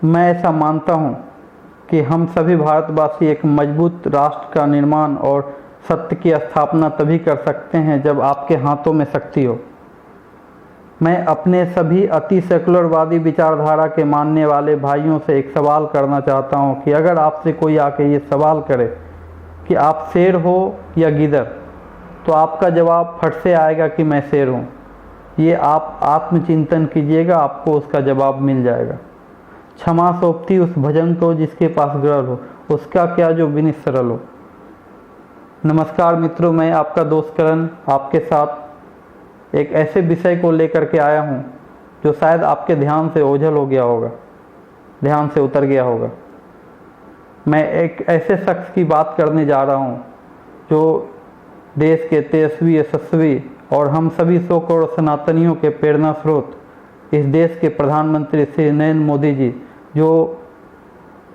मैं ऐसा मानता हूँ कि हम सभी भारतवासी एक मजबूत राष्ट्र का निर्माण और सत्य की स्थापना तभी कर सकते हैं जब आपके हाथों में शक्ति हो। मैं अपने सभी अति सेकुलरवादी विचारधारा के मानने वाले भाइयों से एक सवाल करना चाहता हूं कि अगर आपसे कोई आके ये सवाल करे कि आप शेर हो या गीदड़, तो आपका जवाब फट से आएगा कि मैं शेर हूं। ये आप आत्मचिंतन कीजिएगा, आपको उसका जवाब मिल जाएगा। क्षमा सौंपती उस भजन को जिसके पास गरल हो, उसका क्या जो विनित सरल हो। नमस्कार मित्रों, मैं आपका दोस्त करण आपके साथ एक ऐसे विषय को लेकर के आया हूं जो शायद आपके ध्यान से ओझल हो गया होगा, ध्यान से उतर गया होगा। मैं एक ऐसे शख्स की बात करने जा रहा हूं जो देश के तेजस्वी, यशस्वी और हम सभी 100 करोड़ सनातनियों के प्रेरणा स्रोत, इस देश के प्रधानमंत्री श्री नरेंद्र मोदी जी, जो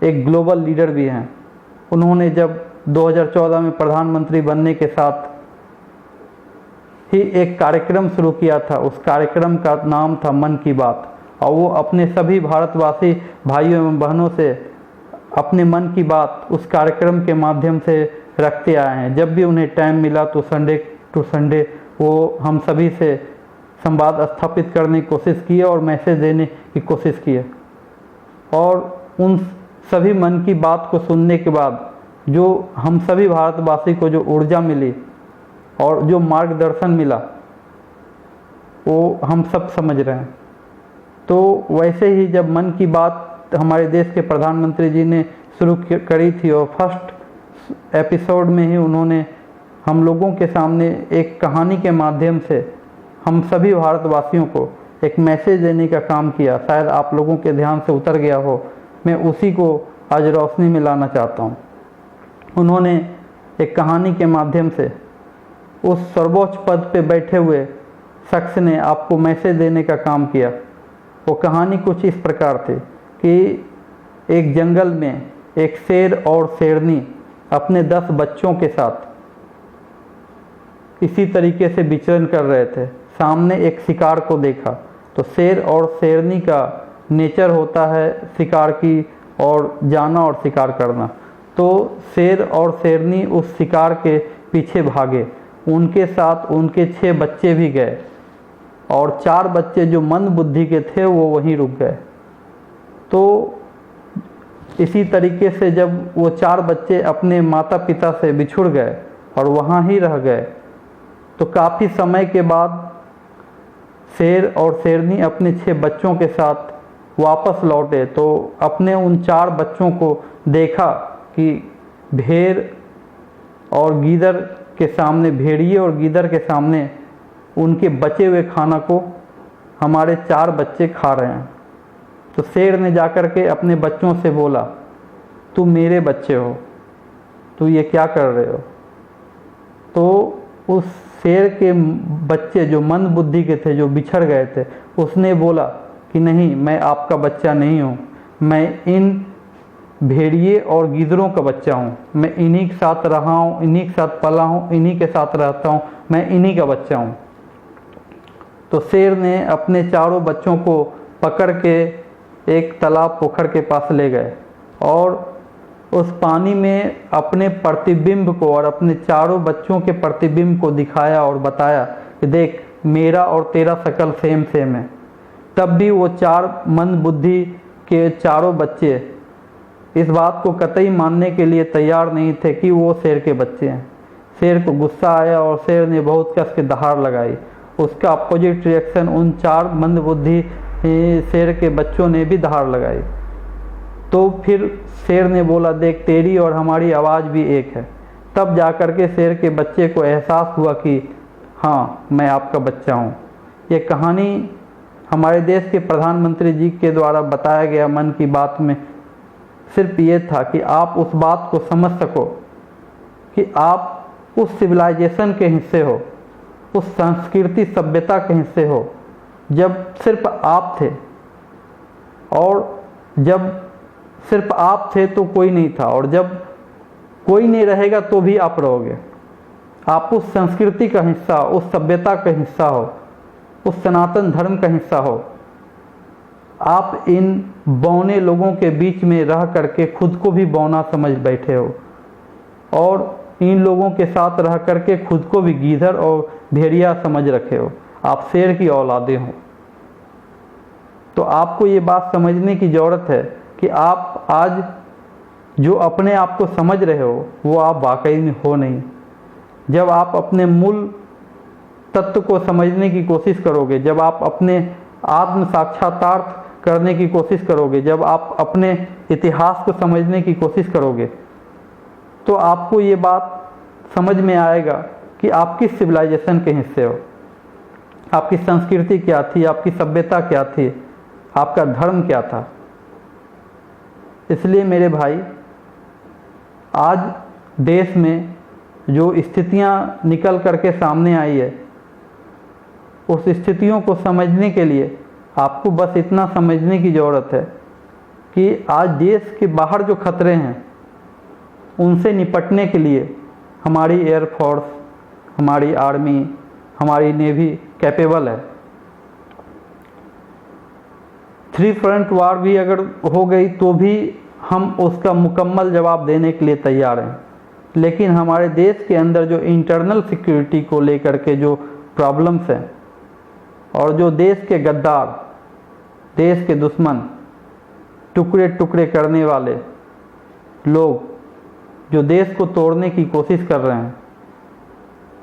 एक ग्लोबल लीडर भी हैं। उन्होंने जब 2014 में प्रधानमंत्री बनने के साथ ही एक कार्यक्रम शुरू किया था। उस कार्यक्रम का नाम था मन की बात, और वो अपने सभी भारतवासी भाइयों एवं बहनों से अपने मन की बात उस कार्यक्रम के माध्यम से रखते आए हैं। जब भी उन्हें टाइम मिला तो संडे टू संडे वो हम सभी से संवाद स्थापित करने की कोशिश की है और मैसेज देने की कोशिश की है। और उन सभी मन की बात को सुनने के बाद जो हम सभी भारतवासी को जो ऊर्जा मिली और जो मार्गदर्शन मिला, वो हम सब समझ रहे हैं। तो वैसे ही जब मन की बात हमारे देश के प्रधानमंत्री जी ने शुरू करी थी और फर्स्ट एपिसोड में ही उन्होंने हम लोगों के सामने एक कहानी के माध्यम से हम सभी भारतवासियों को एक मैसेज देने का काम किया। शायद आप लोगों के ध्यान से उतर गया हो, मैं उसी को आज रोशनी में लाना चाहता हूँ। उन्होंने एक कहानी के माध्यम से उस सर्वोच्च पद पे बैठे हुए शख्स ने आपको मैसेज देने का काम किया। वो कहानी कुछ इस प्रकार थी कि एक जंगल में एक शेर और शेरनी अपने 10 बच्चों के साथ इसी तरीके से विचरण कर रहे थे। सामने एक शिकार को देखा, तो शेर और शेरनी का नेचर होता है शिकार की और जाना और शिकार करना। तो शेर और शेरनी उस शिकार के पीछे भागे, उनके साथ उनके 6 बच्चे भी गए और 4 बच्चे जो मंद बुद्धि के थे वो वहीं रुक गए। तो इसी तरीके से जब वो 4 बच्चे अपने माता पिता से बिछुड़ गए और वहाँ ही रह गए, तो काफ़ी समय के बाद शेर और शेरनी अपने 6 बच्चों के साथ वापस लौटे। तो अपने उन 4 बच्चों को देखा कि भेड़ और गीदड़ के सामने, भेड़िए और गीदड़ के सामने उनके बचे हुए खाना को हमारे 4 बच्चे खा रहे हैं। तो शेर ने जाकर के अपने बच्चों से बोला, तुम मेरे बच्चे हो, तो ये क्या कर रहे हो। तो उस शेर के बच्चे जो मंद बुद्धि के थे, जो बिछड़ गए थे, उसने बोला कि नहीं, मैं आपका बच्चा नहीं हूँ, मैं इन भेड़िए और गीदड़ों का बच्चा हूँ, मैं इन्हीं के साथ रहा हूँ, इन्हीं के साथ पला हूँ, इन्हीं के साथ रहता हूँ, मैं इन्हीं का बच्चा हूँ। तो शेर ने अपने 4 बच्चों को पकड़ के एक तालाब पोखर के पास ले गए और उस पानी में अपने प्रतिबिंब को और अपने 4 बच्चों के प्रतिबिंब को दिखाया और बताया कि देख, मेरा और तेरा शक्ल सेम सेम है। तब भी वो 4 मंद बुद्धि के 4 बच्चे इस बात को कतई मानने के लिए तैयार नहीं थे कि वो शेर के बच्चे हैं। शेर को गुस्सा आया और शेर ने बहुत कस के दहाड़ लगाई। उसका अपोजिट रिएक्शन उन 4 मंद बुद्धि शेर के बच्चों ने भी दहाड़ लगाई। तो फिर शेर ने बोला, देख, तेरी और हमारी आवाज़ भी एक है। तब जाकर के शेर के बच्चे को एहसास हुआ कि हाँ, मैं आपका बच्चा हूँ। ये कहानी हमारे देश के प्रधानमंत्री जी के द्वारा बताया गया मन की बात में सिर्फ ये था कि आप उस बात को समझ सको कि आप उस सिविलाइजेशन के हिस्से हो, उस संस्कृति सभ्यता के हिस्से हो जब सिर्फ आप थे, और जब सिर्फ आप थे तो कोई नहीं था, और जब कोई नहीं रहेगा तो भी आप रहोगे। आप उस संस्कृति का हिस्सा, उस सभ्यता का हिस्सा हो, उस सनातन धर्म का हिस्सा हो। आप इन बौने लोगों के बीच में रह करके खुद को भी बौना समझ बैठे हो और इन लोगों के साथ रह करके खुद को भी गीदड़ और भेड़िया समझ रखे हो। आप शेर की औलादे हो। तो आपको ये बात समझने की ज़रूरत है कि आप आज जो अपने आप को समझ रहे हो वो आप वाकई में हो नहीं। जब आप अपने मूल तत्व को समझने की कोशिश करोगे, जब आप अपने आत्म साक्षात्कार करने की कोशिश करोगे, जब आप अपने इतिहास को समझने की कोशिश करोगे, तो आपको ये बात समझ में आएगा कि आप किस सिविलाइजेशन के हिस्से हो, आपकी संस्कृति क्या थी, आपकी सभ्यता क्या थी, आपका धर्म क्या था। इसलिए मेरे भाई, आज देश में जो स्थितियां निकल करके सामने आई है, उस स्थितियों को समझने के लिए आपको बस इतना समझने की ज़रूरत है कि आज देश के बाहर जो खतरे हैं उनसे निपटने के लिए हमारी एयरफोर्स, हमारी आर्मी, हमारी नेवी कैपेबल है। 3 फ्रंट वार भी अगर हो गई तो भी हम उसका मुकम्मल जवाब देने के लिए तैयार हैं। लेकिन हमारे देश के अंदर जो इंटरनल सिक्योरिटी को लेकर के जो प्रॉब्लम्स हैं और जो देश के गद्दार, देश के दुश्मन, टुकड़े टुकड़े करने वाले लोग जो देश को तोड़ने की कोशिश कर रहे हैं,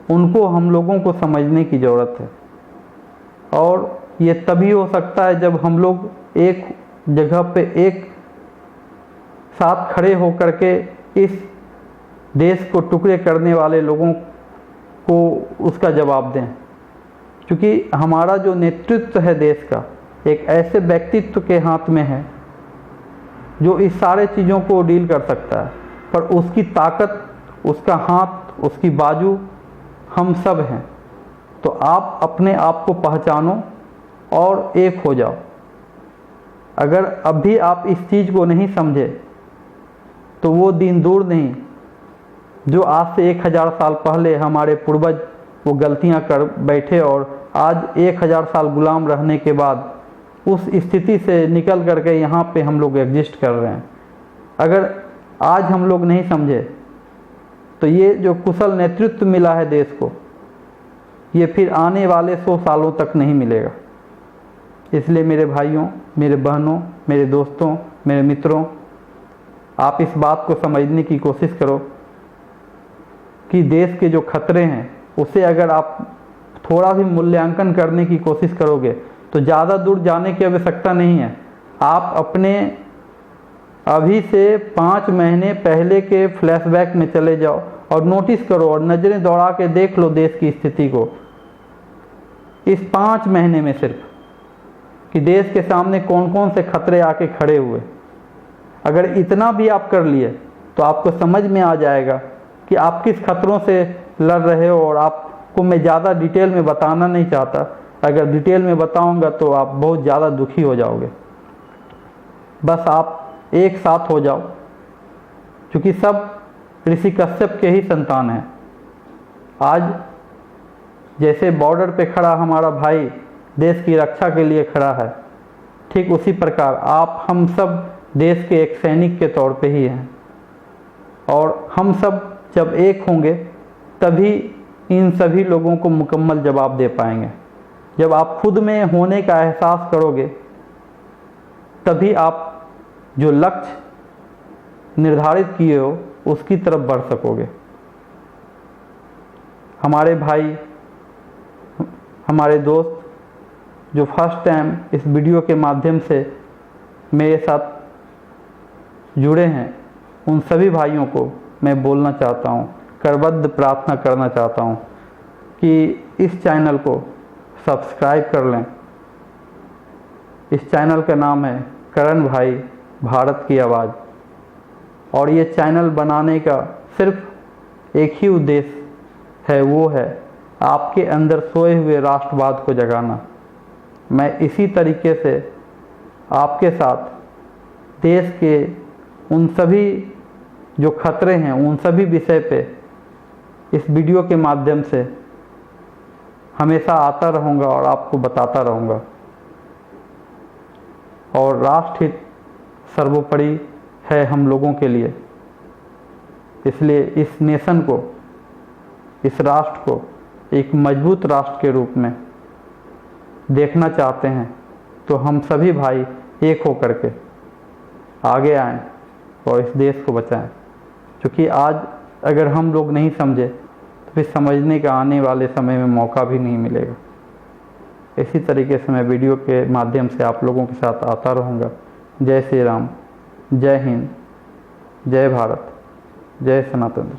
उनको हम लोगों को समझने की ज़रूरत है। और ये तभी हो सकता है जब हम लोग एक जगह पे एक साथ खड़े होकर के इस देश को टुकड़े करने वाले लोगों को उसका जवाब दें। क्योंकि हमारा जो नेतृत्व है देश का, एक ऐसे व्यक्तित्व के हाथ में है जो इस सारे चीज़ों को डील कर सकता है, पर उसकी ताकत, उसका हाथ, उसकी बाजू हम सब हैं। तो आप अपने आप को पहचानो और एक हो जाओ। अगर अभी आप इस चीज़ को नहीं समझे तो वो दिन दूर नहीं जो आज से 1000 साल पहले हमारे पूर्वज वो गलतियां कर बैठे और आज 1000 साल गुलाम रहने के बाद उस स्थिति से निकल करके यहाँ पे हम लोग एग्जिस्ट कर रहे हैं। अगर आज हम लोग नहीं समझे तो ये जो कुशल नेतृत्व मिला है देश को, ये फिर आने वाले 100 सालों तक नहीं मिलेगा। इसलिए मेरे भाइयों, मेरे बहनों, मेरे दोस्तों, मेरे मित्रों, आप इस बात को समझने की कोशिश करो कि देश के जो खतरे हैं उसे अगर आप थोड़ा भी मूल्यांकन करने की कोशिश करोगे तो ज़्यादा दूर जाने की आवश्यकता नहीं है। आप अपने अभी से 5 महीने पहले के फ्लैशबैक में चले जाओ और नोटिस करो और नज़रें दौड़ा के देख लो देश की स्थिति को इस 5 महीने में सिर्फ, कि देश के सामने कौन कौन से खतरे आके खड़े हुए। अगर इतना भी आप कर लिए तो आपको समझ में आ जाएगा कि आप किस खतरों से लड़ रहे हो। और आपको मैं ज़्यादा डिटेल में बताना नहीं चाहता, अगर डिटेल में बताऊंगा तो आप बहुत ज़्यादा दुखी हो जाओगे। बस आप एक साथ हो जाओ, क्योंकि सब ऋषि कश्यप के ही संतान हैं। आज जैसे बॉर्डर पे खड़ा हमारा भाई देश की रक्षा के लिए खड़ा है, ठीक उसी प्रकार आप हम सब देश के एक सैनिक के तौर पे ही हैं। और हम सब जब एक होंगे तभी इन सभी लोगों को मुकम्मल जवाब दे पाएंगे। जब आप खुद में होने का एहसास करोगे तभी आप जो लक्ष्य निर्धारित किए हो उसकी तरफ बढ़ सकोगे। हमारे भाई, हमारे दोस्त जो फर्स्ट टाइम इस वीडियो के माध्यम से मेरे साथ जुड़े हैं, उन सभी भाइयों को मैं बोलना चाहता हूँ, करबद्ध प्रार्थना करना चाहता हूँ कि इस चैनल को सब्सक्राइब कर लें। इस चैनल का नाम है करण भाई भारत की आवाज़। और ये चैनल बनाने का सिर्फ एक ही उद्देश्य है, वो है आपके अंदर सोए हुए राष्ट्रवाद को जगाना। मैं इसी तरीके से आपके साथ देश के उन सभी जो खतरे हैं, उन सभी विषय पे इस वीडियो के माध्यम से हमेशा आता रहूँगा और आपको बताता रहूँगा। और राष्ट्रहित सर्वोपरि है हम लोगों के लिए। इसलिए इस नेशन को, इस राष्ट्र को एक मजबूत राष्ट्र के रूप में देखना चाहते हैं तो हम सभी भाई एक होकर के आगे आएं और इस देश को बचाएं। क्योंकि आज अगर हम लोग नहीं समझे तो फिर समझने का आने वाले समय में मौका भी नहीं मिलेगा। इसी तरीके से मैं वीडियो के माध्यम से आप लोगों के साथ आता रहूँगा। जय श्री राम, जय हिंद, जय भारत, जय सनातन।